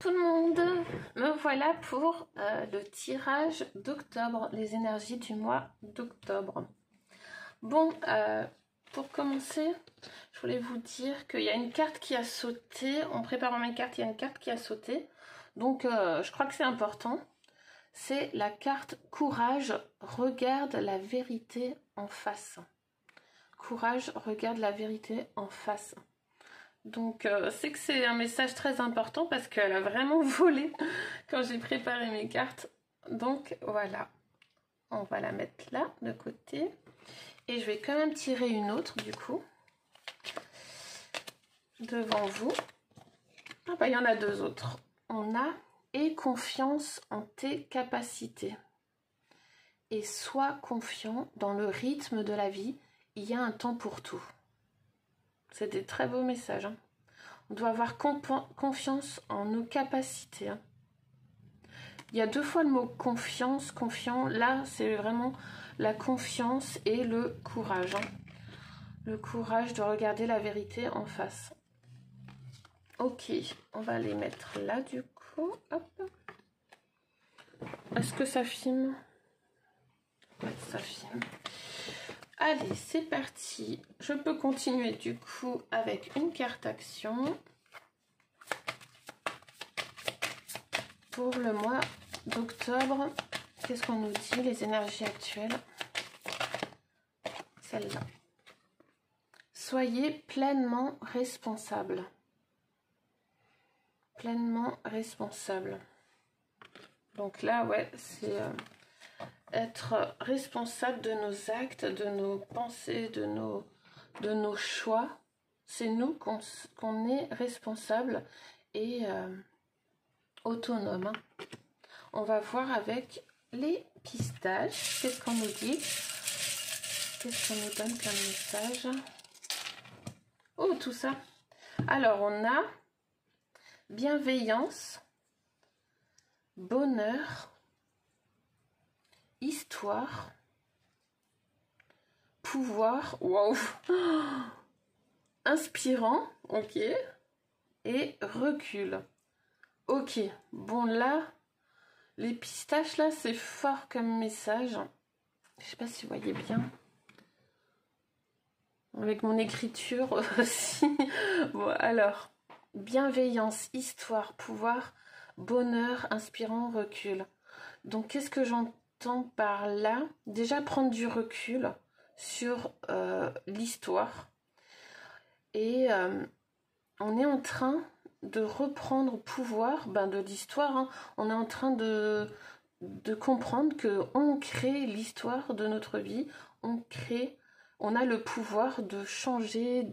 tout le monde, me voilà pour le tirage d'octobre, les énergies du mois d'octobre. Bon, pour commencer, je voulais vous dire qu'il y a une carte qui a sauté, en préparant mes cartes, il y a une carte qui a sauté, donc je crois que c'est important. C'est la carte Courage, regarde la vérité en face. Courage, regarde la vérité en face. Donc, c'est que c'est un message très important parce qu'elle a vraiment volé quand j'ai préparé mes cartes. Donc, voilà. On va la mettre là, de côté. Et je vais quand même tirer une autre, du coup. Devant vous. Ah bah, il y en a deux autres. On a « Aie confiance en tes capacités » et « Sois confiant dans le rythme de la vie, il y a un temps pour tout ». C'est des très beaux messages. Hein. On doit avoir confiance en nos capacités. Hein. Il y a deux fois le mot confiance, confiant. Là, c'est vraiment la confiance et le courage. Hein. Le courage de regarder la vérité en face. Ok, on va les mettre là du coup. Hop. Est-ce que ça filme? Ouais, ça filme. Allez, c'est parti. Je peux continuer du coup avec une carte action pour le mois d'octobre. Qu'est-ce qu'on nous dit, les énergies actuelles? Celle-là. Soyez pleinement responsable. Pleinement responsable. Donc là, ouais, c'est être responsable de nos actes, de nos pensées, de nos choix. C'est nous qu'on est responsable et autonome. Hein. On va voir avec les pistaches. Qu'est-ce qu'on nous dit? Qu'est-ce qu'on nous donne comme message? Oh, tout ça. Alors, on a bienveillance, bonheur, histoire, pouvoir, wow, inspirant, ok, et recul. Ok, bon là, les pistaches là, c'est fort comme message. Je sais pas si vous voyez bien. Avec mon écriture aussi. Bon, alors, bienveillance, histoire, pouvoir, bonheur, inspirant, recul. Donc, qu'est-ce que j'entends par là? Déjà, prendre du recul sur l'histoire. Et on est en train de reprendre pouvoir de l'histoire. Hein. On est en train de comprendre qu'on crée l'histoire de notre vie. On a le pouvoir de changer,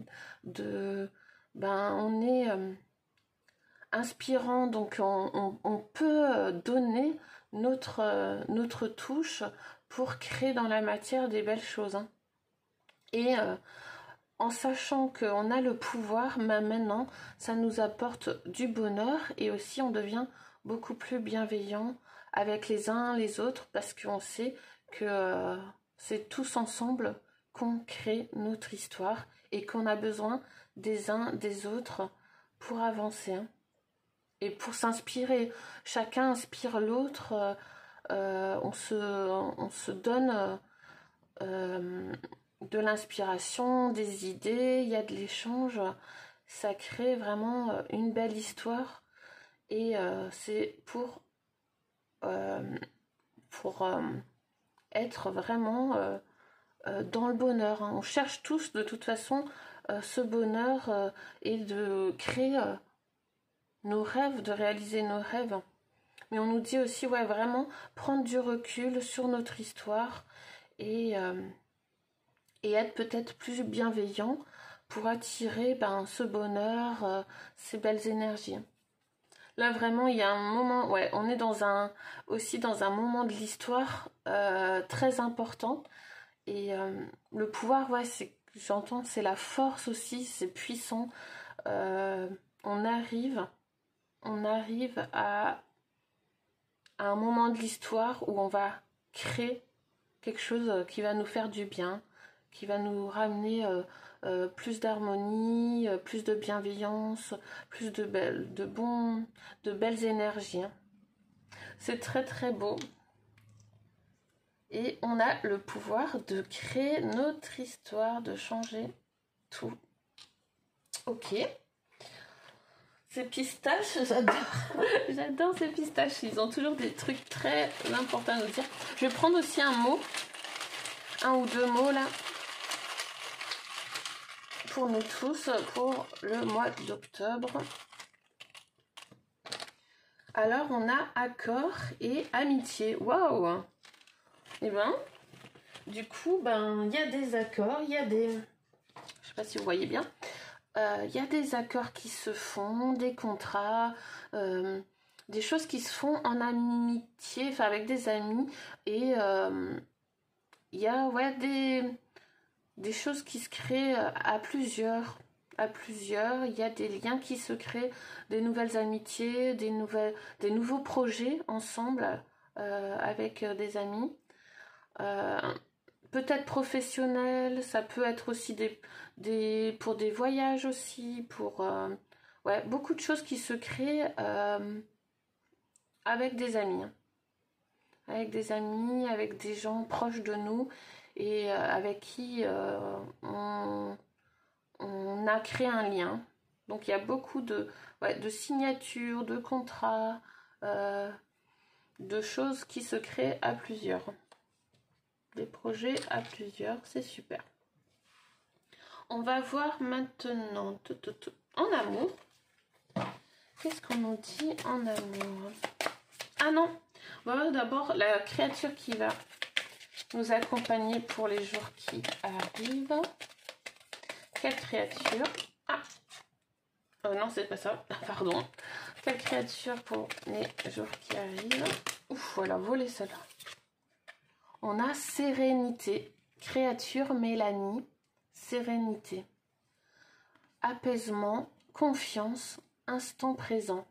on est inspirant, donc on peut donner notre touche pour créer dans la matière des belles choses. Hein. Et en sachant qu'on a le pouvoir, maintenant, ça nous apporte du bonheur et aussi on devient beaucoup plus bienveillant avec les uns les autres parce qu'on sait que c'est tous ensemble qu'on crée notre histoire et qu'on a besoin des uns des autres pour avancer. Hein. Et pour s'inspirer, chacun inspire l'autre, on se donne de l'inspiration, des idées, il y a de l'échange, ça crée vraiment une belle histoire et c'est pour être vraiment dans le bonheur. Hein. On cherche tous de toute façon ce bonheur et de créer nos rêves, de réaliser nos rêves. Mais on nous dit aussi, ouais, vraiment prendre du recul sur notre histoire et être peut-être plus bienveillant pour attirer ce bonheur, ces belles énergies. Là vraiment il y a un moment, ouais, on est aussi dans un moment de l'histoire très important et le pouvoir, ouais, j'entends, c'est la force aussi, c'est puissant. On arrive à un moment de l'histoire où on va créer quelque chose qui va nous faire du bien, qui va nous ramener plus d'harmonie, plus de bienveillance, plus de belles énergies. Hein. C'est très très beau. Et on a le pouvoir de créer notre histoire, de changer tout. Ok. Ces pistaches, j'adore. J'adore ces pistaches. Ils ont toujours des trucs très importants à nous dire. Je vais prendre aussi un mot. Un ou deux mots là. Pour nous tous, pour le mois d'octobre. Alors, on a accord et amitié. Waouh! Et ben, du coup, ben, il y a des accords, il y a des... Je sais pas si vous voyez bien. Il y a des accords qui se font, des contrats, des choses qui se font en amitié, enfin avec des amis. Et il y a des choses qui se créent à plusieurs. Il y a des liens qui se créent, des nouvelles amitiés, des nouveaux projets ensemble avec des amis. Peut-être professionnels, ça peut être aussi pour des voyages aussi, pour beaucoup de choses qui se créent avec des amis. Avec des amis, avec des gens proches de nous et avec qui on a créé un lien. Donc il y a beaucoup de signatures, de contrats, de choses qui se créent à plusieurs. Des projets à plusieurs, c'est super. On va voir maintenant en amour. Qu'est-ce qu'on nous dit en amour? Ah non, on va voir d'abord la créature qui va nous accompagner pour les jours qui arrivent. Quelle créature? Ah, non, c'est pas ça, pardon. Quelle créature pour les jours qui arrivent? Ouf, voilà, volé celle-là. On a sérénité, créature Mélanie, sérénité, apaisement, confiance, instant présent.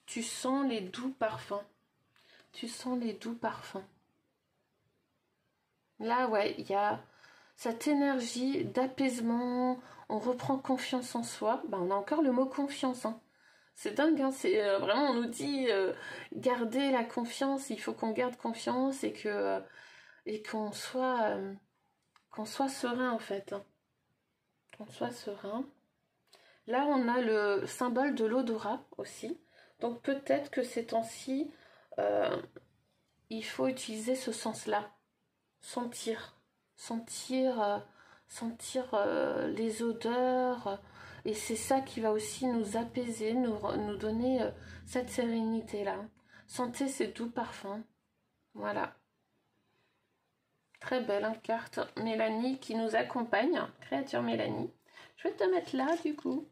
Tu sens les doux parfums. Tu sens les doux parfums. Là, ouais, il y a cette énergie d'apaisement. On reprend confiance en soi. Ben, on a encore le mot confiance. Hein. C'est dingue, hein. C'est vraiment, on nous dit garder la confiance. Il faut qu'on garde confiance et que et qu'on soit serein en fait. Hein. Qu'on soit serein. Là, on a le symbole de l'odorat aussi. Donc peut-être que ces temps-ci, il faut utiliser ce sens-là. Sentir les odeurs. Et c'est ça qui va aussi nous apaiser, nous donner cette sérénité-là. Sentez ces doux parfums. Voilà. Très belle hein, carte Mélanie qui nous accompagne. Créature Mélanie. Je vais te mettre là du coup.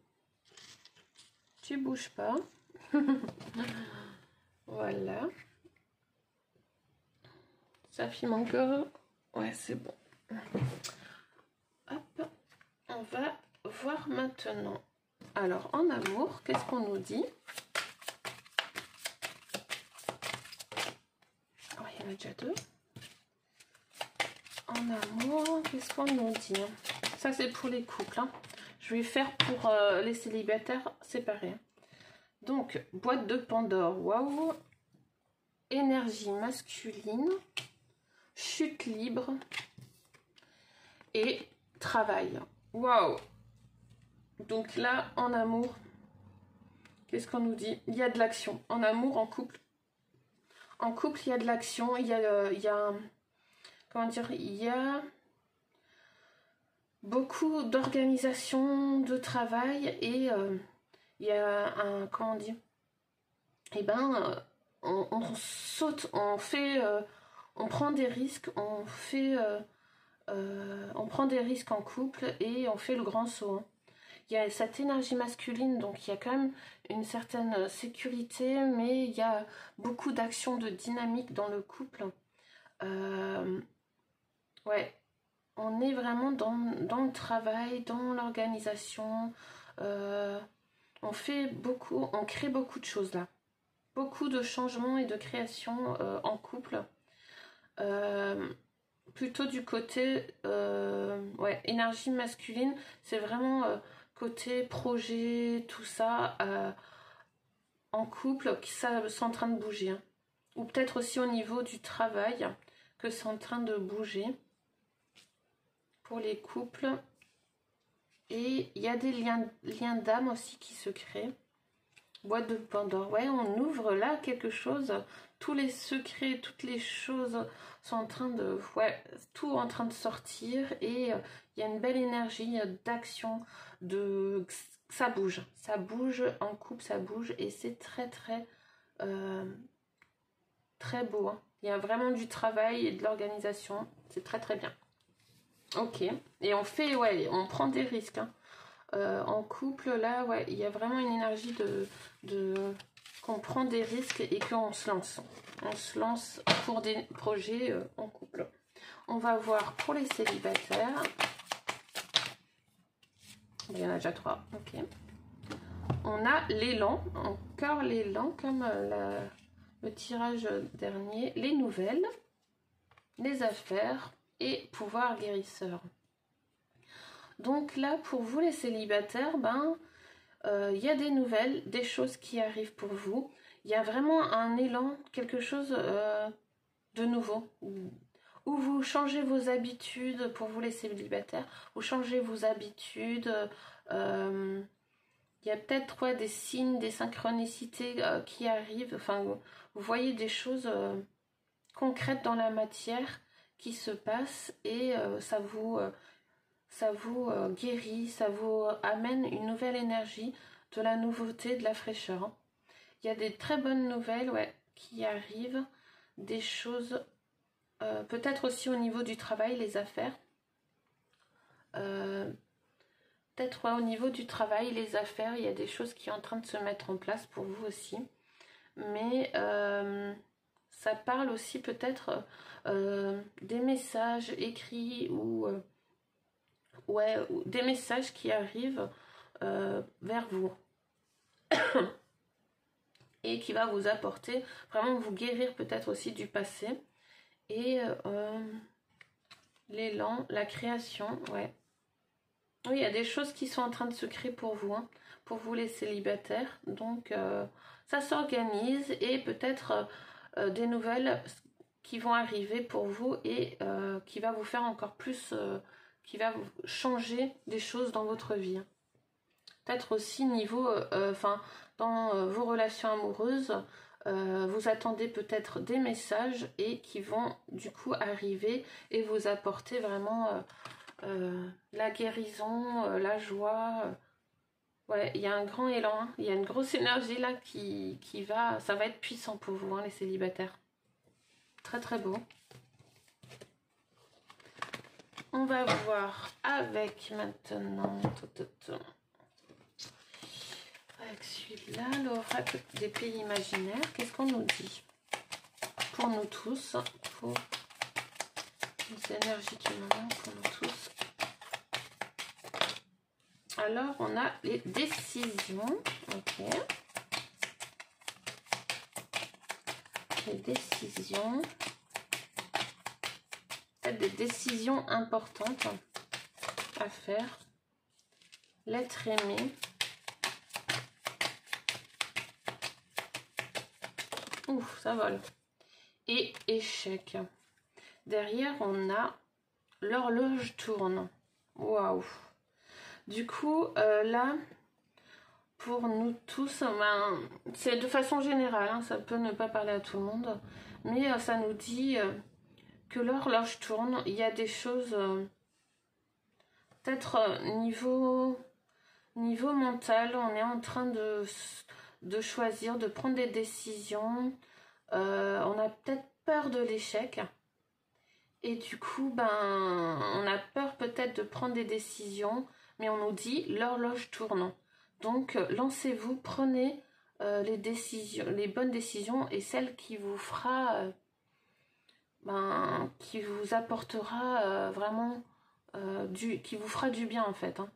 Tu bouges pas. Voilà. Ça filme encore. Ouais, c'est bon. Hop. On va voir maintenant. Alors, en amour, qu'est-ce qu'on nous dit? Oh, il y en a déjà deux. En amour, qu'est-ce qu'on nous dit? Ça, c'est pour les couples. Hein. Je vais faire pour les célibataires séparés. Donc, boîte de Pandore. Waouh! Énergie masculine. Chute libre. Et travail. Waouh! Donc là, en amour, qu'est-ce qu'on nous dit? Il y a de l'action. En amour, en couple. En couple, il y a de l'action. Il y a comment dire, il y a beaucoup d'organisation, de travail et il y a un, comment on dit, eh ben, on saute, on prend des risques, on prend des risques en couple et on fait le grand saut. Hein. Il y a cette énergie masculine, donc il y a quand même une certaine sécurité, mais il y a beaucoup d'actions de dynamique dans le couple. Ouais, on est vraiment dans le travail, dans l'organisation. On crée beaucoup de choses là. Beaucoup de changements et de créations en couple. plutôt du côté ouais, énergie masculine, c'est vraiment côté projet, tout ça, en couple, qui ça c'est en train de bouger. Hein. Ou peut-être aussi au niveau du travail, que c'est en train de bouger pour les couples. Et il y a des liens d'âme aussi qui se créent. Boîte de Pandore, ouais, on ouvre là quelque chose, tous les secrets, toutes les choses sont en train de, ouais, tout en train de sortir et il y a une belle énergie d'action, ça bouge en couple, ça bouge et c'est très très beau. Hein. Il y a vraiment du travail et de l'organisation, c'est très bien. Ok, et on fait, ouais, on prend des risques. Hein. En couple, là, ouais, il y a vraiment une énergie qu'on prend des risques et qu'on se lance. On se lance pour des projets en couple. On va voir pour les célibataires. Il y en a déjà 3. Ok. On a l'élan, encore l'élan, comme le tirage dernier. Les nouvelles, les affaires et pouvoir guérisseur. Donc là, pour vous les célibataires, ben, y a des nouvelles, des choses qui arrivent pour vous. Il y a vraiment un élan, quelque chose de nouveau. Où vous changez vos habitudes, pour vous les célibataires, vous changez vos habitudes. Il y a peut-être ouais, des signes, des synchronicités qui arrivent. Enfin, vous voyez des choses concrètes dans la matière qui se passent et ça vous guérit, ça vous amène une nouvelle énergie, de la nouveauté, de la fraîcheur. Hein. Il y a des très bonnes nouvelles ouais, qui arrivent, des choses, peut-être aussi au niveau du travail, les affaires. Peut-être ouais, au niveau du travail, les affaires, il y a des choses qui sont en train de se mettre en place pour vous aussi. Mais ça parle aussi peut-être des messages écrits ou... ouais, des messages qui arrivent vers vous et qui va vous apporter, vraiment vous guérir peut-être aussi du passé et l'élan, la création, ouais. Oui, il y a des choses qui sont en train de se créer pour vous les célibataires, donc ça s'organise et peut-être des nouvelles qui vont arriver pour vous et qui va vous faire encore plus... qui va changer des choses dans votre vie. Peut-être aussi niveau, dans vos relations amoureuses, vous attendez peut-être des messages et qui vont du coup arriver et vous apporter vraiment la guérison, la joie. Ouais, il y a un grand élan, hein. Il y a une grosse énergie là qui va, ça va être puissant pour vous, hein, les célibataires. Très beau. On va voir avec maintenant, avec celui-là, l'oracle des pays imaginaires. Qu'est-ce qu'on nous dit pour nous tous, pour les énergies du moment, pour nous tous. Alors, on a les décisions. Ok. Les décisions. Peut-être des décisions importantes à faire. L'être aimé. Ouf, ça vole. Et échec. Derrière, on a l'horloge tourne. Waouh. Du coup, là, pour nous tous, ben, c'est de façon générale, hein, ça peut ne pas parler à tout le monde, mais ça nous dit que l'horloge tourne. Il y a des choses, peut-être niveau mental, on est en train de choisir, de prendre des décisions. On a peut-être peur de l'échec. Et du coup, ben, on a peur peut-être de prendre des décisions, mais on nous dit l'horloge tourne. Donc, lancez-vous, prenez les décisions, les bonnes décisions et celles qui vous fera, qui vous apportera vraiment qui vous fera du bien en fait. Hein.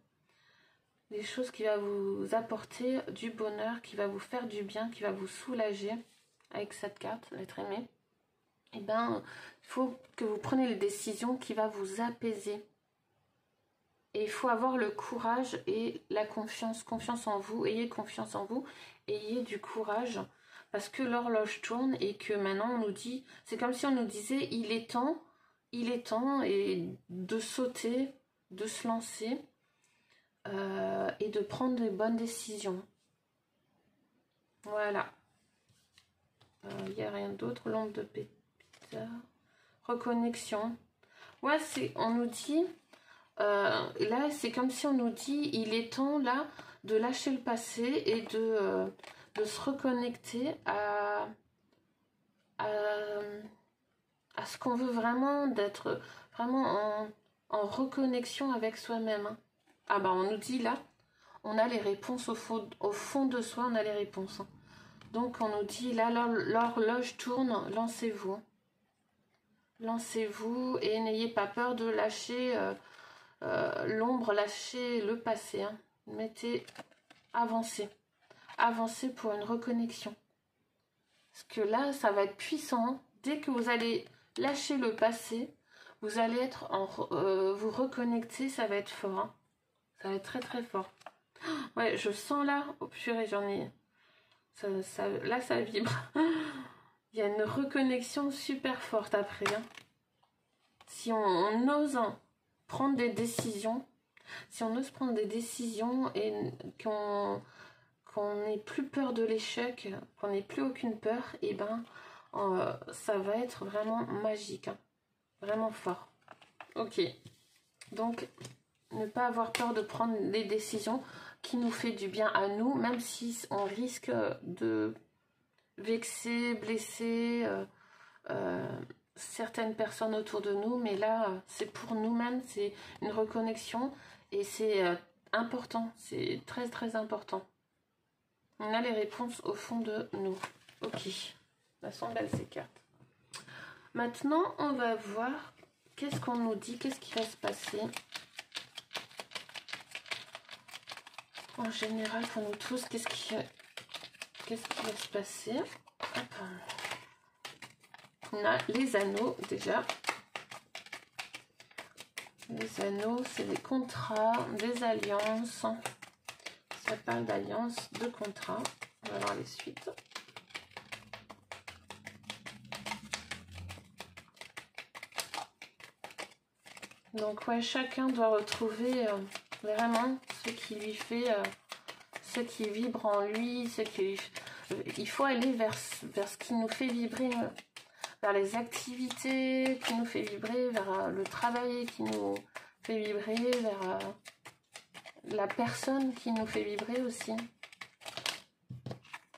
Des choses qui va vous apporter du bonheur, qui va vous faire du bien, qui va vous soulager avec cette carte, l'être aimé. eh ben, il faut que vous preniez les décisions qui vont vous apaiser. Et il faut avoir le courage et la confiance en vous. Ayez confiance en vous, ayez du courage. Parce que l'horloge tourne et que maintenant on nous dit, c'est comme si on nous disait, il est temps et de sauter, de se lancer et de prendre de bonnes décisions. Voilà. Il n'y a rien d'autre. L'ombre de Peter. Reconnexion. Ouais, on nous dit, là c'est comme si on nous dit, il est temps là de lâcher le passé et de se reconnecter à ce qu'on veut vraiment, d'être vraiment en reconnexion avec soi-même. Hein. Ah bah on nous dit là, on a les réponses au fond de soi, on a les réponses. Hein. Donc on nous dit là, l'horloge tourne, lancez-vous. Lancez-vous et n'ayez pas peur de lâcher l'ombre, lâcher le passé. Hein. Avancez. Avancez pour une reconnexion. Parce que là, ça va être puissant. Hein. Dès que vous allez lâcher le passé, vous allez être vous reconnecter, ça va être fort. Hein. Ça va être très très fort. Ouais, je sens là, oh purée, j'en ai... là, ça vibre. Il y a une reconnexion super forte après. Hein. Si on ose prendre des décisions, si on ose prendre des décisions et qu'on n'ait plus peur de l'échec, qu'on n'ait plus aucune peur, et ben ça va être vraiment magique, hein. Vraiment fort. Ok, donc ne pas avoir peur de prendre des décisions qui nous fait du bien à nous, même si on risque de vexer, blesser certaines personnes autour de nous, mais là c'est pour nous-mêmes, c'est une reconnexion et c'est important, c'est très très important. On a les réponses au fond de nous. Ok, elles sont belles ces cartes. Maintenant on va voir qu'est-ce qu'on nous dit, qu'est-ce qui va se passer en général pour nous tous, qu'est-ce qui va se passer. Hop. On a les anneaux déjà. Les anneaux, c'est des contrats, des alliances. Ça parle d'alliance, de contrats. On va voir les suites. Donc ouais, chacun doit retrouver vraiment ce qui lui fait, ce qui vibre en lui, ce qui il faut aller vers ce qui nous fait vibrer. Vers les activités qui nous fait vibrer, vers le travail qui nous fait vibrer, vers la personne qui nous fait vibrer aussi.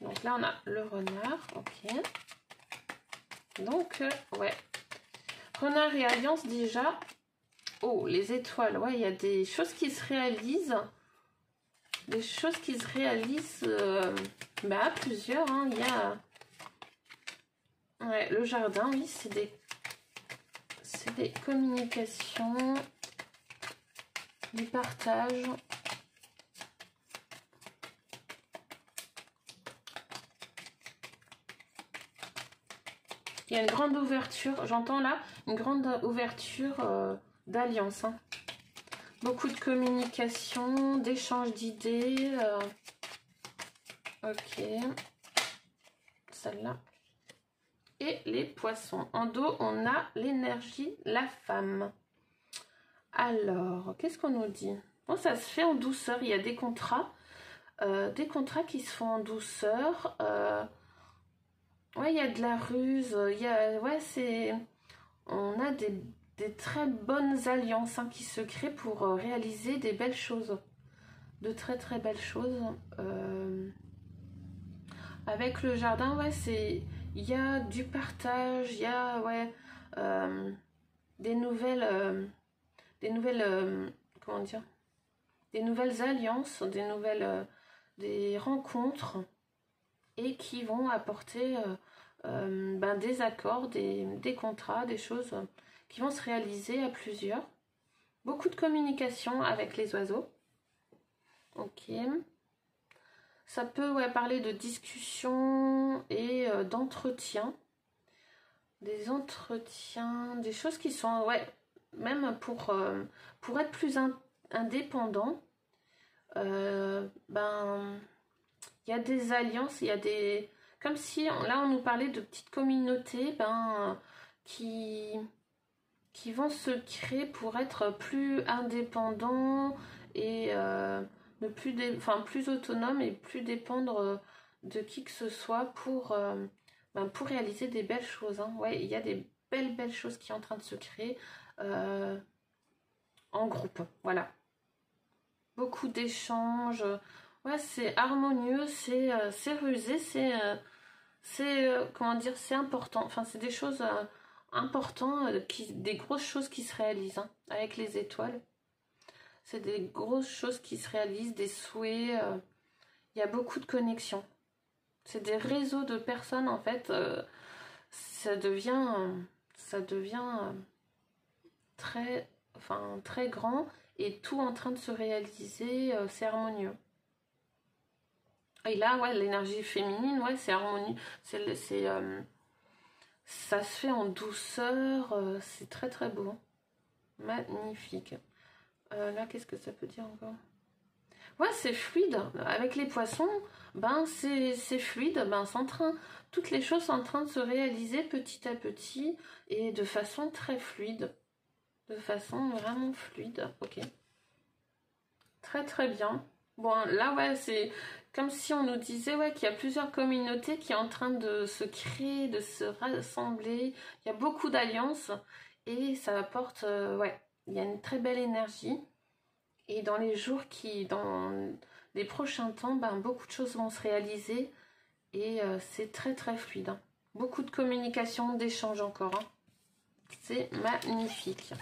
Donc là, on a le renard, ok. Donc, ouais. Renard et alliance déjà. Oh, les étoiles, ouais, il y a des choses qui se réalisent. Des choses qui se réalisent à plusieurs, hein. Il y a... Ouais, le jardin, oui, c'est des communications, du partage. Il y a une grande ouverture, j'entends là, une grande ouverture d'alliance. Hein. Beaucoup de communication, d'échange d'idées. Ok. Celle-là. Et les poissons. En dos, on a l'énergie, la femme. Alors, qu'est-ce qu'on nous dit? Bon, ça se fait en douceur. Il y a des contrats qui se font en douceur. Ouais, il y a de la ruse. Il y a, ouais, on a des très bonnes alliances hein, qui se créent pour réaliser des belles choses. De très très belles choses. Avec le jardin, ouais, il y a du partage, il y a ouais, des nouvelles comment dire, des nouvelles alliances, des rencontres et qui vont apporter des accords, des contrats, des choses qui vont se réaliser à plusieurs. Beaucoup de communication avec les oiseaux. Ok. Ça peut ouais, parler de discussion et d'entretien. des entretiens, des choses qui sont, ouais, même pour être plus indépendant, ben, il y a des alliances, il y a des... Comme si, là, on nous parlait de petites communautés, ben, qui vont se créer pour être plus indépendants et ne plus, plus autonomes et plus dépendre de qui que ce soit pour réaliser des belles choses. Hein. Ouais, il y a des belles choses qui sont en train de se créer en groupe. Voilà. Beaucoup d'échanges. Ouais, c'est harmonieux, c'est rusé, comment dire, c'est important. Enfin, c'est des choses importantes, des grosses choses qui se réalisent hein, avec les étoiles. C'est des grosses choses qui se réalisent, des souhaits. Il y a beaucoup de connexions. C'est des réseaux de personnes en fait. Ça devient très grand et tout en train de se réaliser. C'est harmonieux. Et là, ouais, l'énergie féminine, ouais, c'est harmonieux. Ça se fait en douceur. C'est très beau. Magnifique. Là, qu'est-ce que ça peut dire encore? Ouais, c'est fluide. Avec les poissons, ben c'est fluide. Ben, toutes les choses sont en train de se réaliser petit à petit et de façon très fluide. De façon vraiment fluide. Ok. Très bien. Bon, là, ouais, c'est comme si on nous disait ouais, qu'il y a plusieurs communautés qui sont en train de se créer, de se rassembler. Il y a beaucoup d'alliances et ça apporte, ouais, il y a une très belle énergie. Et dans dans les prochains temps, ben, beaucoup de choses vont se réaliser et c'est très fluide. Hein. Beaucoup de communication, d'échanges encore. Hein. C'est magnifique.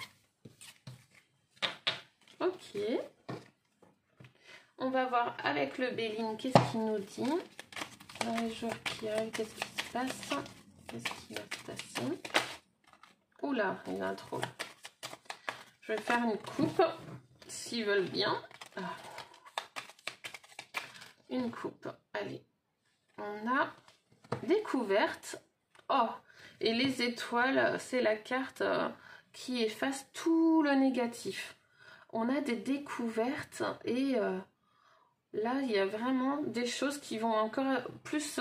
Ok. On va voir avec le Béline qu'est-ce qu'il nous dit. Dans les jours qui arrivent, qu'est-ce qui se passe? Qu'est-ce qui va se passer? Oula, il y en a trop. Je vais faire une coupe, s'ils veulent bien. Ah. Une coupe. Allez. On a découverte. Oh, et les étoiles, c'est la carte qui efface tout le négatif. On a des découvertes et... là, il y a vraiment des choses qui vont encore plus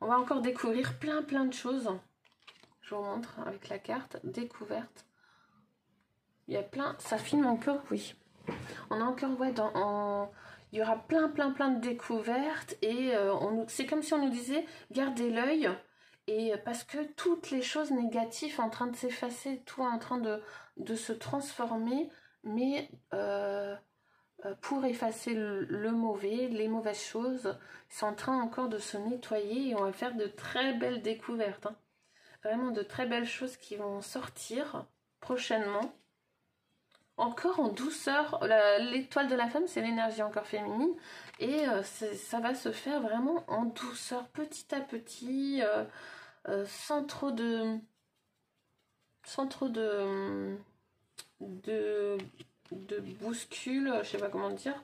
on va encore découvrir plein de choses. Je vous montre avec la carte découverte. Il y a plein, ça filme encore, oui. On a encore, ouais, il y aura plein de découvertes et c'est comme si on nous disait gardez l'œil et parce que toutes les choses négatives en train de s'effacer, tout en train de se transformer, mais pour effacer le mauvais, les mauvaises choses, ils sont en train encore de se nettoyer et on va faire de très belles découvertes. Hein. Vraiment de très belles choses qui vont sortir prochainement. Encore en douceur, l'étoile de la femme, c'est l'énergie encore féminine et ça va se faire vraiment en douceur, petit à petit, sans trop de bouscule, je sais pas comment dire,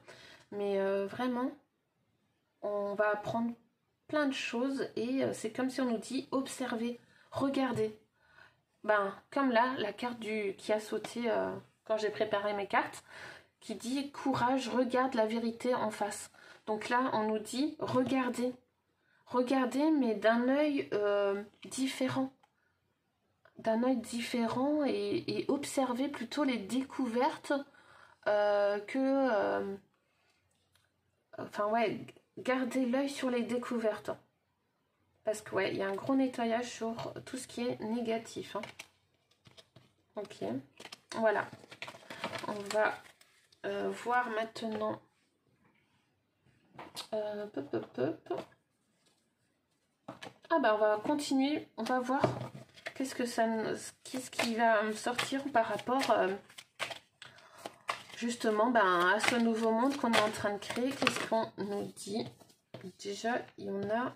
mais vraiment on va apprendre plein de choses et c'est comme si on nous dit observez, regardez. Ben comme là, la carte qui a sauté quand j'ai préparé mes cartes, qui dit courage, regarde la vérité en face. Donc là, on nous dit regardez, mais d'un œil différent. D'un œil différent et observer plutôt les découvertes enfin ouais, garder l'œil sur les découvertes. Parce que ouais, il y a un gros nettoyage sur tout ce qui est négatif. Hein. Ok, voilà. On va voir maintenant. Ah bah on va continuer, on va voir qu'est-ce qui va me sortir par rapport justement ben, à ce nouveau monde qu'on est en train de créer. Qu'est-ce qu'on nous dit? Déjà, il y en a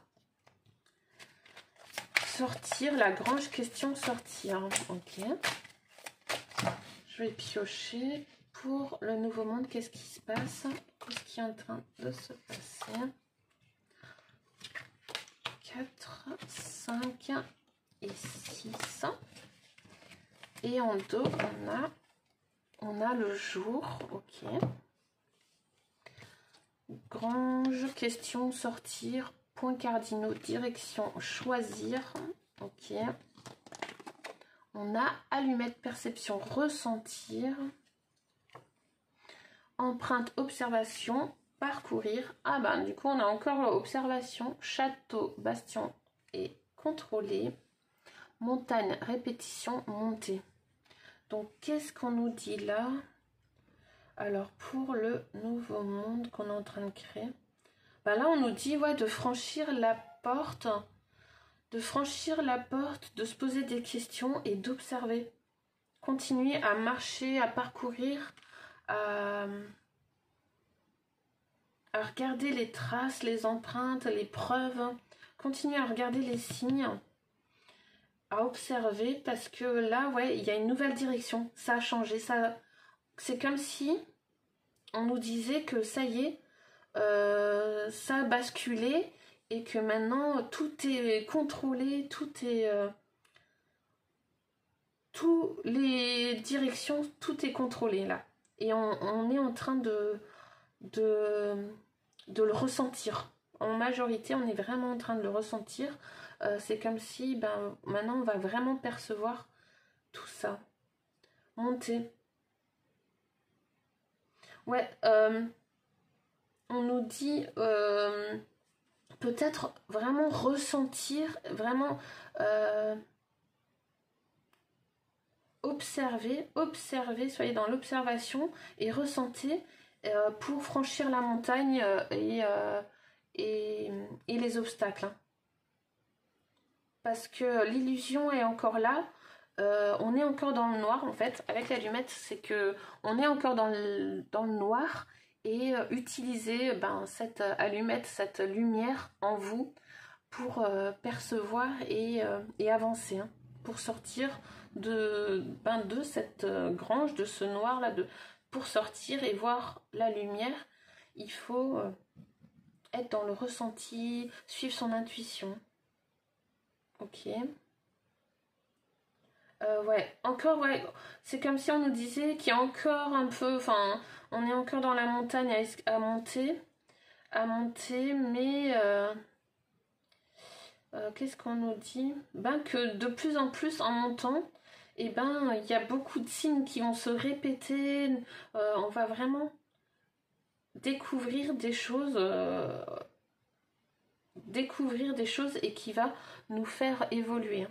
sortir, la grande question sortir. Ok. Je vais piocher pour le nouveau monde. Qu'est-ce qui se passe? Qu'est-ce qui est en train de se passer? 4, 5 et 6. Et en dos, on a le jour. Ok. Grange, question, sortir, points cardinaux, direction, choisir. Ok. On a allumette, perception, ressentir. Empreinte, observation, parcourir. Ah ben du coup on a encore observation, château, bastion et contrôler. Montagne, répétition, montée. Donc qu'est-ce qu'on nous dit là? Alors pour le nouveau monde qu'on est en train de créer, ben là on nous dit ouais, de franchir la porte, de se poser des questions et d'observer. Continuer à marcher, à parcourir, à regarder les traces, les empreintes, les preuves. Continuer à regarder les signes, à observer, parce que là, ouais, il y a une nouvelle direction. Ça a changé. C'est comme si on nous disait que ça y est, ça a basculé et que maintenant tout est contrôlé, toutes les directions, tout est contrôlé là. Et on est en train de le ressentir. En majorité, on est vraiment en train de le ressentir. C'est comme si, ben, maintenant, on va vraiment percevoir tout ça. Monter. Ouais, on nous dit peut-être vraiment ressentir, vraiment observer, soyez dans l'observation et ressentez pour franchir la montagne et les obstacles. Parce que l'illusion est encore là, on est encore dans le noir en fait. Avec l'allumette, c'est que on est encore dans le noir et utilisez cette allumette, cette lumière en vous pour percevoir et avancer, hein, pour sortir de cette grange, de ce noir là, pour sortir et voir la lumière, il faut être dans le ressenti, suivre son intuition. Ok. Ouais, encore, ouais, c'est comme si on nous disait qu'il y a encore un peu, enfin, on est encore dans la montagne à monter, mais qu'est-ce qu'on nous dit? Ben que de plus en plus en montant, et ben il y a beaucoup de signes qui vont se répéter, on va vraiment découvrir des choses et qui va nous faire évoluer.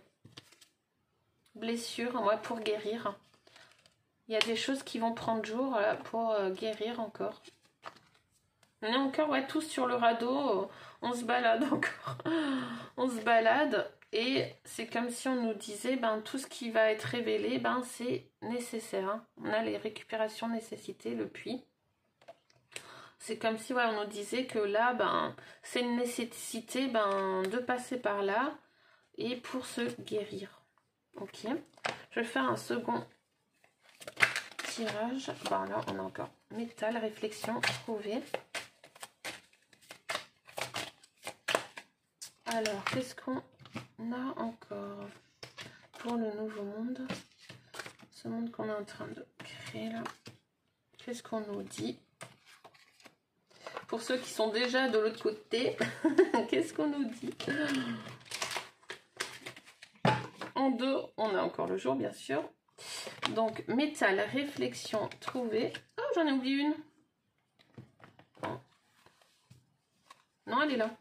Blessure, ouais, pour guérir. Il y a des choses qui vont prendre jour pour guérir encore. On est encore, ouais, tous sur le radeau, on se balade encore. On se balade et c'est comme si on nous disait, ben tout ce qui va être révélé, ben c'est nécessaire. Hein. On a les récupérations nécessitées, le puits. C'est comme si, ouais, on nous disait que là, ben c'est une nécessité, ben de passer par là et pour se guérir. Ok, je vais faire un second tirage. Bon, là, on a encore métal, réflexion, trouver. Alors, qu'est-ce qu'on a encore pour le nouveau monde? Ce monde qu'on est en train de créer là. Qu'est-ce qu'on nous dit? Pour ceux qui sont déjà de l'autre côté, qu'est-ce qu'on nous dit? En dos, on a encore le jour, bien sûr. Donc, métal, réflexion, trouver. Oh, j'en ai oublié une. Non, elle est là.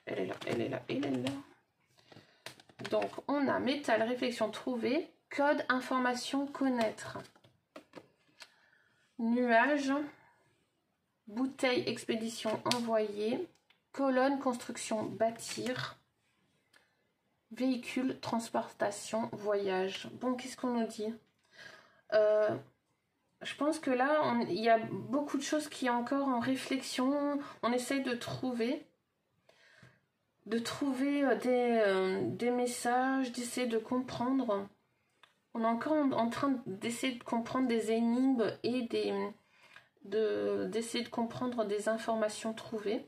Elle est là, elle est là, elle est là. Donc, on a métal, réflexion, trouver. Code, information, connaître. Nuage. Bouteille, expédition, envoyer. Colonne, construction, bâtir. Véhicule, transportation, voyage. Bon, qu'est-ce qu'on nous dit? Je pense que là, il y a beaucoup de choses qui sont encore en réflexion. On essaye de trouver des messages, d'essayer de comprendre. On est encore en train d'essayer de comprendre des énigmes et d'essayer de comprendre des informations trouvées.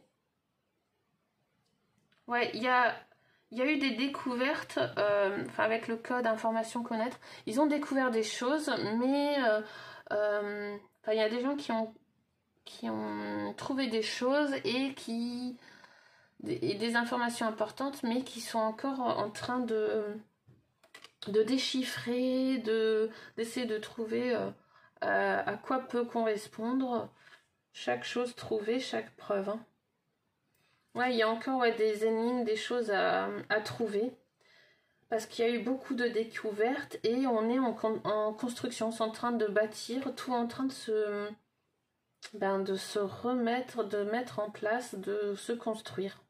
Ouais, il y il y a eu des découvertes, avec le code information connaître, ils ont découvert des choses, mais il y a des gens qui ont trouvé des choses et des informations importantes, mais qui sont encore en train de déchiffrer, d'essayer de trouver à quoi peut correspondre chaque chose trouvée, chaque preuve. Hein. Ouais, il y a encore des énigmes, des choses à trouver. Parce qu'il y a eu beaucoup de découvertes et on est en construction, c'est en train de bâtir, tout en train de se remettre, de mettre en place, de se construire.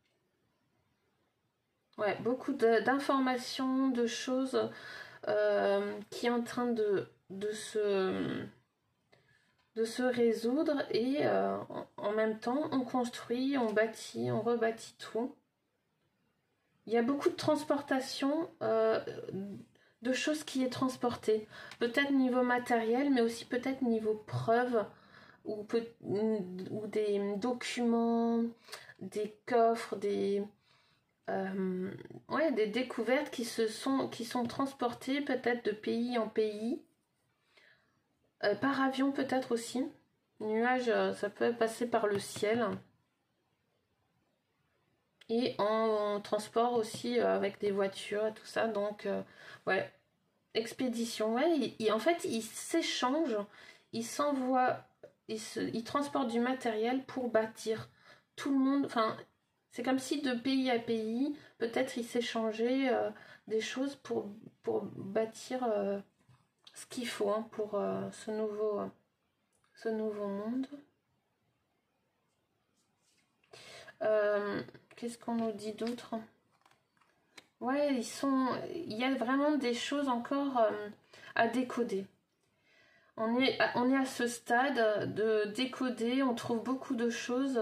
Ouais, beaucoup d'informations, de choses qui est en train de se résoudre et en même temps on construit, on bâtit, on rebâtit tout. Il y a beaucoup de transportation de choses qui est transportée. Peut-être niveau matériel, mais aussi peut-être niveau preuve ou des documents, des coffres, des découvertes qui sont transportées peut-être de pays en pays. Par avion peut-être aussi. Nuages, ça peut passer par le ciel. Et en transport aussi avec des voitures et tout ça. Donc, ouais, expédition. Ouais, en fait, ils s'échangent, ils s'envoient, ils transportent du matériel pour bâtir. Tout le monde, enfin, c'est comme si de pays à pays, peut-être ils s'échangeaient des choses pour bâtir ce qu'il faut hein, pour ce nouveau monde. Qu'est-ce qu'on nous dit d'autre? Ouais, il y a vraiment des choses encore à décoder. On est à ce stade de décoder, on trouve beaucoup de choses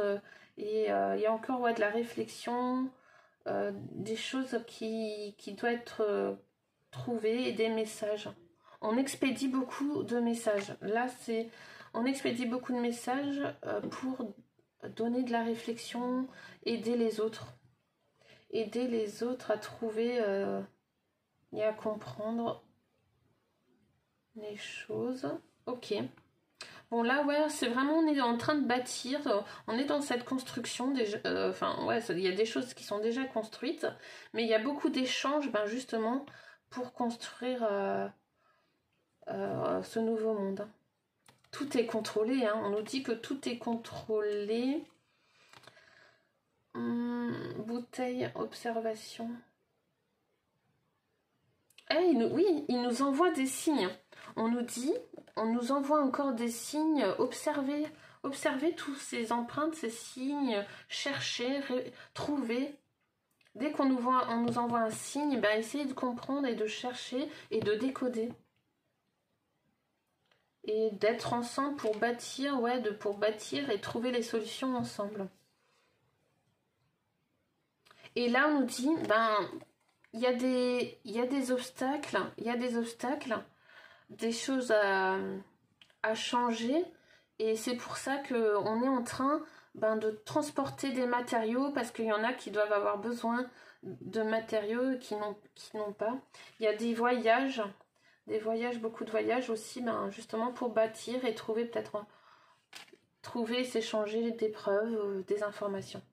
et il y a encore de la réflexion, des choses qui doivent être trouvées et des messages. On expédie beaucoup de messages. Là, on expédie beaucoup de messages pour donner de la réflexion, aider les autres. Aider les autres à trouver et à comprendre les choses. Ok. Bon là, ouais, c'est vraiment, on est en train de bâtir, on est dans cette construction, déjà, il y a des choses qui sont déjà construites, mais il y a beaucoup d'échanges, justement, pour construire ce nouveau monde. Tout est contrôlé, hein. On nous dit que tout est contrôlé. Bouteille, observation. Oui, il nous envoie des signes. On nous envoie encore des signes. Observez tous ces empreintes, ces signes, chercher, trouver. Dès qu'on nous envoie un signe, essayez de comprendre et de chercher et de décoder. Et d'être ensemble pour bâtir, pour bâtir et trouver les solutions ensemble. Et là, on nous dit, il y a des obstacles, des choses à changer. Et c'est pour ça qu'on est en train de transporter des matériaux, parce qu'il y en a qui doivent avoir besoin de matériaux qui n'ont pas. Il y a des voyages, beaucoup de voyages aussi, justement pour bâtir et trouver s'échanger des preuves, des informations.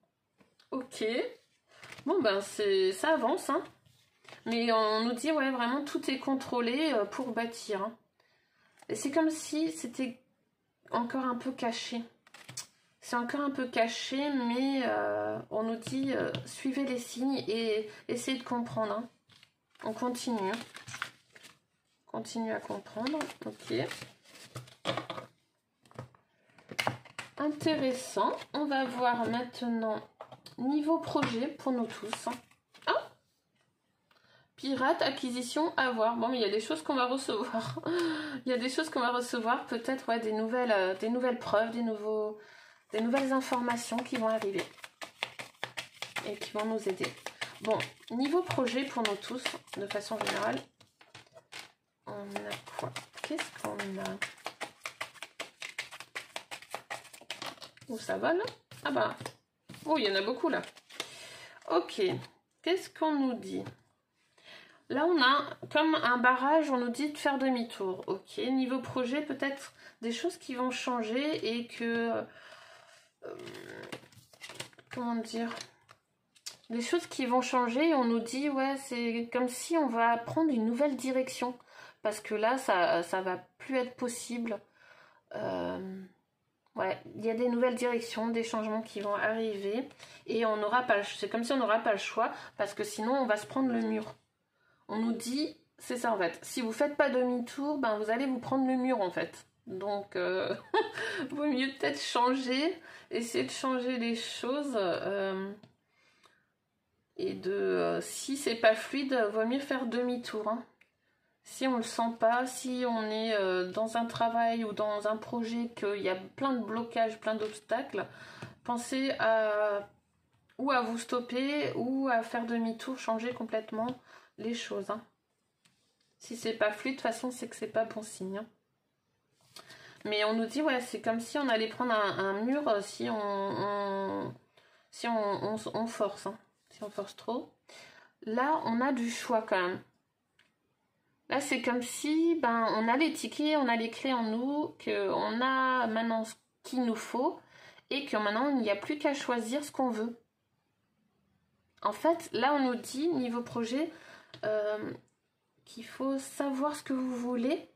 Ok. Bon, ça avance, hein. Mais on nous dit, vraiment, tout est contrôlé pour bâtir. Hein. Et c'est comme si c'était encore un peu caché. C'est encore un peu caché, mais on nous dit, suivez les signes et essayez de comprendre. Hein. On continue. Continue à comprendre. Ok. Intéressant. On va voir maintenant... Niveau projet pour nous tous. Ah, pirate, acquisition, à voir. Bon, mais il y a des choses qu'on va recevoir. Il y a des choses qu'on va recevoir. Peut-être des nouvelles preuves, des nouvelles informations qui vont arriver. Et qui vont nous aider. Bon, niveau projet pour nous tous, de façon générale. On a quoi? Qu'est-ce qu'on a? Où ça va là? Ah oh, il y en a beaucoup là. Ok. qu'est-ce qu'on nous dit? Là, on a comme un barrage, on nous dit de faire demi-tour. Ok, niveau projet, peut-être des choses qui vont changer et que... comment dire? Des choses qui vont changer, on nous dit, ouais, c'est comme si on va prendre une nouvelle direction. Parce que là, ça va plus être possible. Ouais, il y a des nouvelles directions, des changements qui vont arriver. Et on n'aura pas, c'est comme si on n'aura pas le choix, parce que sinon, on va se prendre le mur. On nous dit, c'est ça en fait, si vous faites pas demi-tour, ben vous allez vous prendre le mur en fait. Donc, vaut mieux peut-être changer, essayer de changer les choses. Et si c'est pas fluide, vaut mieux faire demi-tour. Hein. Si on le sent pas, si on est dans un travail ou dans un projet qu'il y a plein de blocages, plein d'obstacles, pensez à ou à vous stopper ou à faire demi-tour, changer complètement les choses. Hein. Si c'est pas fluide, de toute façon, c'est que c'est pas bon signe. Hein. Mais on nous dit, ouais, c'est comme si on allait prendre un mur si on force. Hein. Si on force trop. Là, on a du choix quand même. Là, c'est comme si on a les tickets, on a les clés en nous, qu'on a maintenant ce qu'il nous faut et que maintenant, il n'y a plus qu'à choisir ce qu'on veut. En fait, là, on nous dit, niveau projet, qu'il faut savoir ce que vous voulez,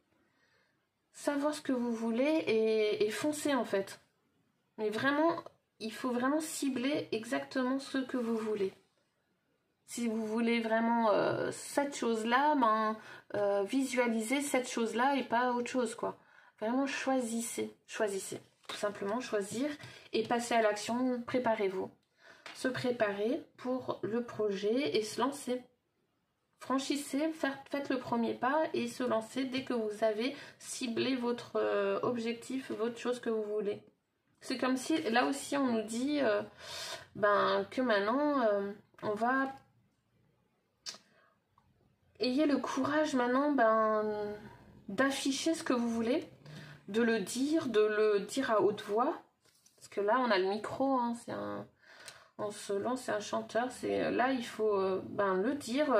et foncer, en fait. Mais vraiment, il faut vraiment cibler exactement ce que vous voulez. Si vous voulez vraiment cette chose-là, visualisez cette chose-là et pas autre chose, quoi. Vraiment, choisissez. Tout simplement, choisir et passer à l'action, préparez-vous. Se préparer pour le projet et se lancer. Franchissez, faites le premier pas et se lancer dès que vous avez ciblé votre objectif, votre chose que vous voulez. C'est comme si, là aussi, on nous dit que maintenant, on va... Ayez le courage maintenant d'afficher ce que vous voulez, de le dire à haute voix. Parce que là, on a le micro, hein, on se lance, c'est un chanteur. Là, il faut le dire,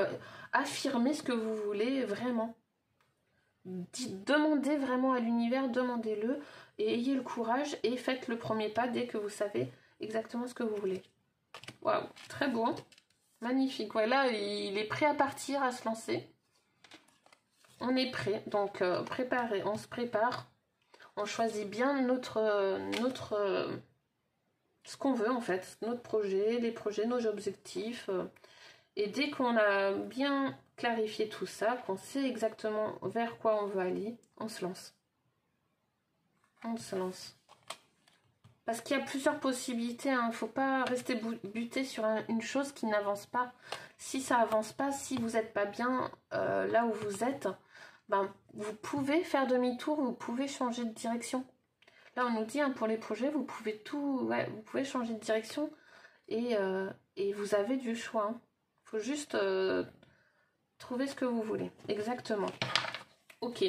affirmer ce que vous voulez vraiment. Demandez vraiment à l'univers, demandez-le et ayez le courage et faites le premier pas dès que vous savez exactement ce que vous voulez. Waouh, très beau, hein. Magnifique. Ouais, là, il est prêt à partir, à se lancer. On est prêt. Donc, préparé. On se prépare. On choisit bien ce qu'on veut, en fait. Notre projet, les projets, nos objectifs. Et dès qu'on a bien clarifié tout ça, qu'on sait exactement vers quoi on veut aller, on se lance. On se lance. Parce qu'il y a plusieurs possibilités, il ne faut pas rester buté sur une chose qui n'avance pas. Si ça avance pas, si vous n'êtes pas bien là où vous êtes, vous pouvez faire demi-tour, vous pouvez changer de direction. Là, on nous dit, pour les projets, vous pouvez vous pouvez changer de direction et vous avez du choix. Il faut juste trouver ce que vous voulez. Exactement. Ok,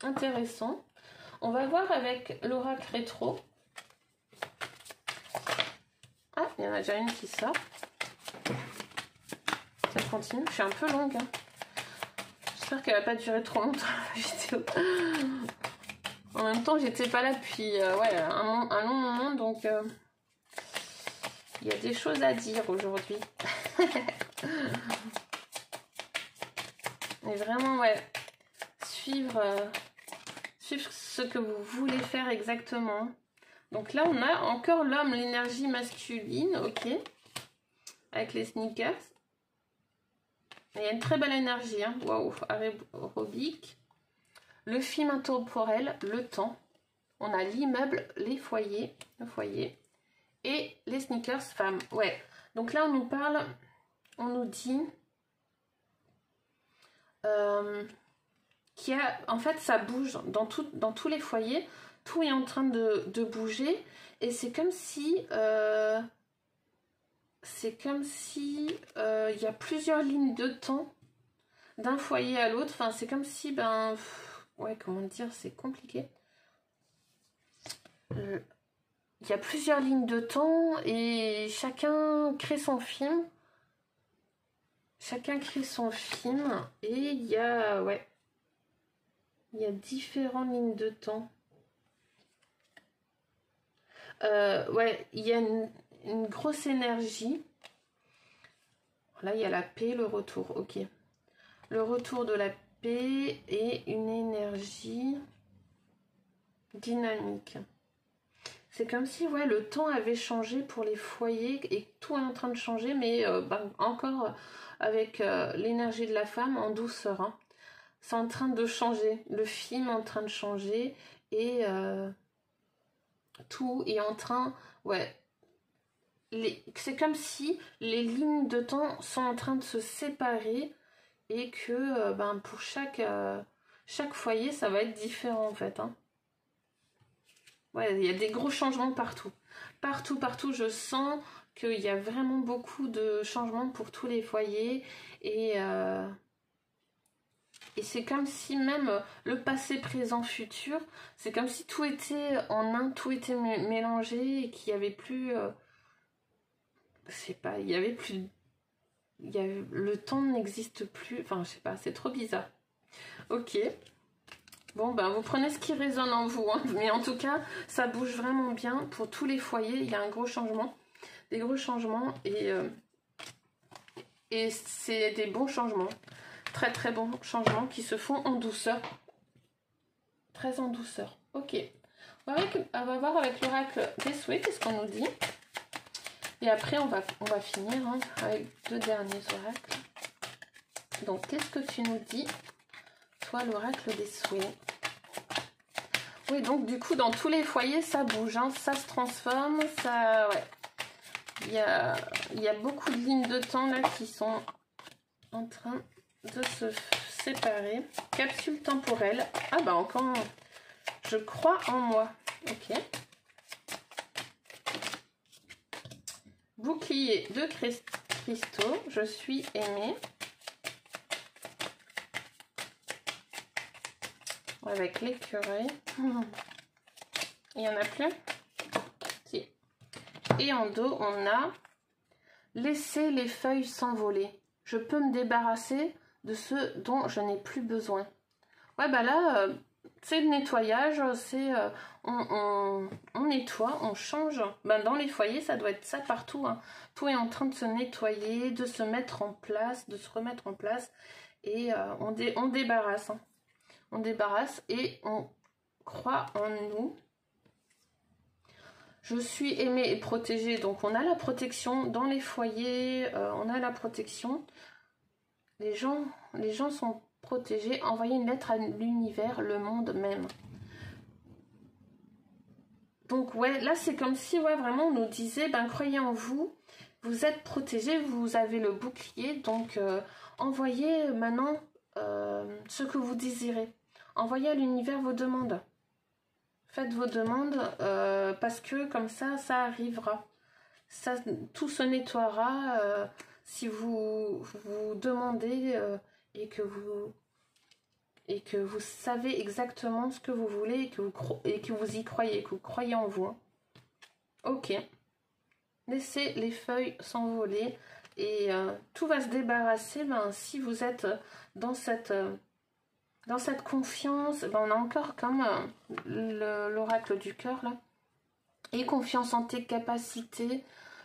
intéressant. On va voir avec l'oracle rétro. Ah, il y en a déjà une qui sort. Ça continue. Je suis un peu longue. Hein. J'espère qu'elle va pas durer trop longtemps la vidéo. En même temps, j'étais pas là depuis un long moment, donc il y a des choses à dire aujourd'hui. Mais vraiment, suivre ce que vous voulez faire exactement. Donc là, on a encore l'homme, l'énergie masculine, ok, avec les sneakers. Il y a une très belle énergie, hein. Waouh, aérobique. Le film intemporel, le temps. On a l'immeuble, le foyer, et les sneakers femmes. Ouais, donc là, on nous parle, on nous dit qu'il y a, en fait, ça bouge dans tous les foyers. Tout est en train de bouger et c'est comme si il y a plusieurs lignes de temps d'un foyer à l'autre. Enfin, c'est comme si comment dire, c'est compliqué. Il y a plusieurs lignes de temps et chacun crée son film. Chacun crée son film et il y a, ouais, il y a différentes lignes de temps. Ouais, il y a une grosse énergie. Là, il y a la paix, le retour, ok. Le retour de la paix et une énergie dynamique. C'est comme si, ouais, le temps avait changé pour les foyers et tout est en train de changer, mais encore avec l'énergie de la femme en douceur. Hein. C'est en train de changer. Le film est en train de changer et tout est en train, ouais. C'est comme si les lignes de temps sont en train de se séparer et que pour chaque foyer, ça va être différent en fait. Hein. Ouais, il y a des gros changements partout. Partout, je sens qu'il y a vraiment beaucoup de changements pour tous les foyers. Et c'est comme si même le passé, présent, futur, c'est comme si tout était en un, tout était mélangé et qu'il n'y avait plus... je sais pas, il y avait plus... le temps n'existe plus. Enfin, je sais pas, c'est trop bizarre. Ok. Bon, ben, vous prenez ce qui résonne en vous, hein. Mais en tout cas, ça bouge vraiment bien pour tous les foyers. Il y a un gros changement, des gros changements et c'est des bons changements, très bons changements qui se font en douceur, très en douceur. Ok, on va voir avec l'oracle des souhaits, qu'est-ce qu'on nous dit. Et après, on va finir hein, avec 2 derniers oracles. Donc, qu'est-ce que tu nous dis, toi, l'oracle des souhaits? Oui, donc du coup, dans tous les foyers, ça bouge, hein, ça se transforme, ça... Ouais. Il y a beaucoup de lignes de temps là qui sont en train de se séparer. Capsule temporelle. Ah bah encore, je crois en moi. Ok. Bouclier de cristaux, je suis aimée. Avec l'écureuil. Il y en a plus? Si. Et en dos, on a laisser les feuilles s'envoler. Je peux me débarrasser de ce dont je n'ai plus besoin. Ouais, bah là, c'est le nettoyage, c'est on nettoie, on change. Ben, dans les foyers, ça doit être ça partout. Hein. Tout est en train de se nettoyer, de se mettre en place, de se remettre en place. Et on débarrasse. Hein. On débarrasse et on croit en nous. Je suis aimée et protégée. Donc, on a la protection dans les foyers. On a la protection. Les gens sont protégés. Envoyer une lettre à l'univers, le monde même. Donc, ouais, là, c'est comme si, ouais, vraiment, on nous disait, ben, croyez en vous. Vous êtes protégés. Vous avez le bouclier. Donc, envoyez maintenant ce que vous désirez. Envoyez à l'univers vos demandes. Faites vos demandes parce que comme ça arrivera. Ça, tout se nettoiera si vous demandez et que vous savez exactement ce que vous voulez et que vous y croyez, que vous croyez en vous. Hein. Ok. Laissez les feuilles s'envoler et tout va se débarrasser. Ben, si vous êtes dans cette confiance, ben on a encore comme l'oracle du cœur là. Et confiance en tes capacités,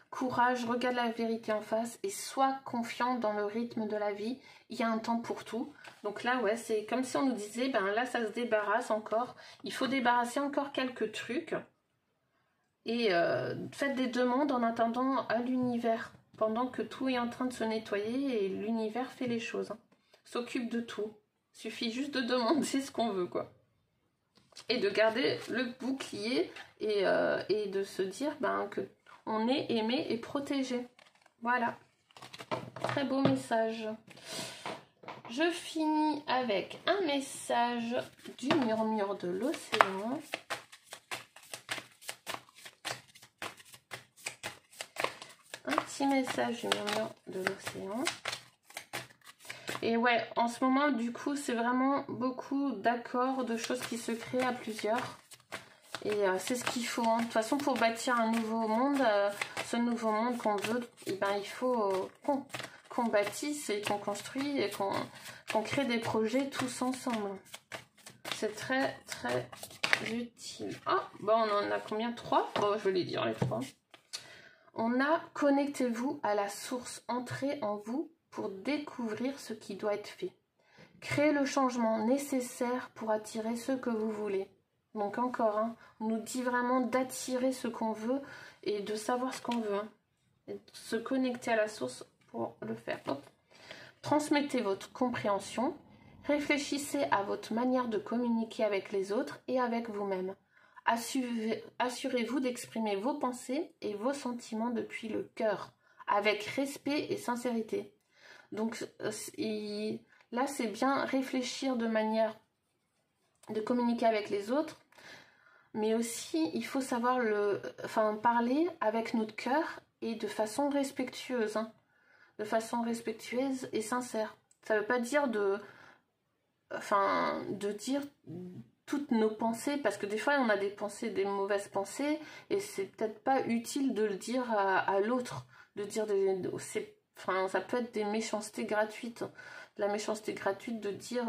courage, regarde la vérité en face et sois confiant dans le rythme de la vie. Il y a un temps pour tout. Donc là, ouais, c'est comme si on nous disait, ben là, ça se débarrasse encore. Il faut débarrasser encore quelques trucs. Et faites des demandes en attendant à l'univers. Pendant que tout est en train de se nettoyer et l'univers fait les choses. Hein. S'occupe de tout. Suffit juste de demander ce qu'on veut, quoi. Et de garder le bouclier et de se dire ben, que on est aimé et protégé. Voilà. Très beau message. Je finis avec un message du murmure de l'océan. Un petit message du murmure de l'océan. Et ouais, en ce moment, du coup, c'est vraiment beaucoup d'accords, de choses qui se créent à plusieurs. Et c'est ce qu'il faut. Hein. De toute façon, pour bâtir un nouveau monde, ce nouveau monde qu'on veut, eh ben, il faut qu'on bâtisse et qu'on construit et qu'on crée des projets tous ensemble. C'est très très utile. Ah, bon, on en a combien? 3? Bon, je vais les dire les 3. On a « Connectez-vous à la source, entrez en vous pour découvrir ce qui doit être fait. Créez le changement nécessaire pour attirer ce que vous voulez. » Donc encore, hein, on nous dit vraiment d'attirer ce qu'on veut et de savoir ce qu'on veut. Hein, et de se connecter à la source pour le faire. Hop. Transmettez votre compréhension. Réfléchissez à votre manière de communiquer avec les autres et avec vous-même. Assurez-vous d'exprimer vos pensées et vos sentiments depuis le cœur, avec respect et sincérité. Donc là, c'est bien réfléchir de manière de communiquer avec les autres, mais aussi, il faut savoir parler avec notre cœur et de façon respectueuse. Hein, de façon respectueuse et sincère. Ça ne veut pas dire de dire toutes nos pensées, parce que des fois on a des pensées, des mauvaises pensées, et c'est peut-être pas utile de le dire à l'autre, de dire ça peut être des méchancetés gratuites, de la méchanceté gratuite de dire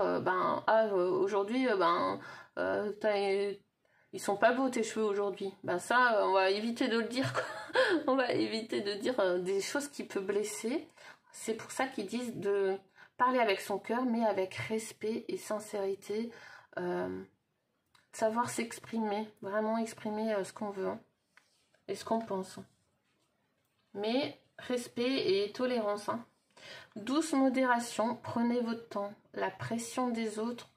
aujourd'hui ils sont pas beaux tes cheveux aujourd'hui. Ça on va éviter de le dire, quoi. On va éviter de dire des choses qui peuvent blesser. C'est pour ça qu'ils disent de parler avec son cœur, mais avec respect et sincérité. Savoir s'exprimer, vraiment exprimer ce qu'on veut, hein, et ce qu'on pense. Mais respect et tolérance. Hein. Douce modération, prenez votre temps. La pression des autres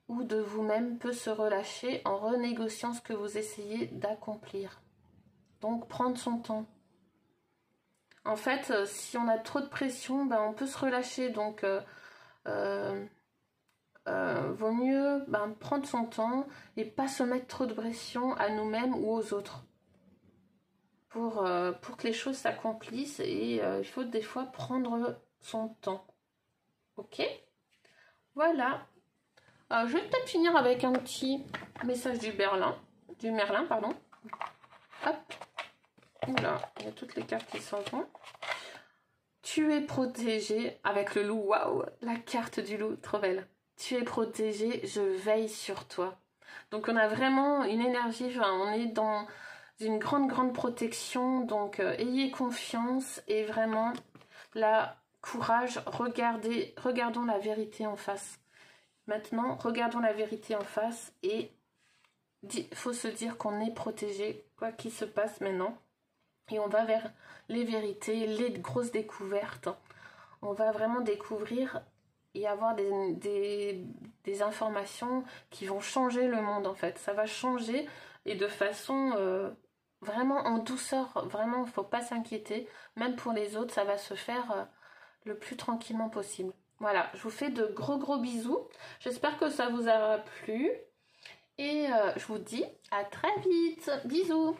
ou de vous-même peut se relâcher en renégociant ce que vous essayez d'accomplir. Donc prendre son temps. En fait, si on a trop de pression, on peut se relâcher. Donc vaut mieux prendre son temps et pas se mettre trop de pression à nous-mêmes ou aux autres pour que les choses s'accomplissent, et il faut des fois prendre son temps. Ok, voilà. Je vais peut-être finir avec un petit message du Merlin, pardon. Hop, oula, il y a toutes les cartes qui s'en vont. Tu es protégé avec le loup. Waouh, la carte du loup, trop belle. Tu es protégé, je veille sur toi. Donc on a vraiment une énergie, on est dans une grande protection. Donc ayez confiance et vraiment courage. Regardons la vérité en face. Maintenant, regardons la vérité en face et il faut se dire qu'on est protégé, quoi qu'il se passe maintenant. Et on va vers les vérités, les grosses découvertes. On va vraiment découvrir et avoir des informations qui vont changer le monde, en fait. Ça va changer, et de façon vraiment en douceur. Vraiment, il ne faut pas s'inquiéter. Même pour les autres, ça va se faire le plus tranquillement possible. Voilà, je vous fais de gros bisous. J'espère que ça vous aura plu. Et je vous dis à très vite. Bisous.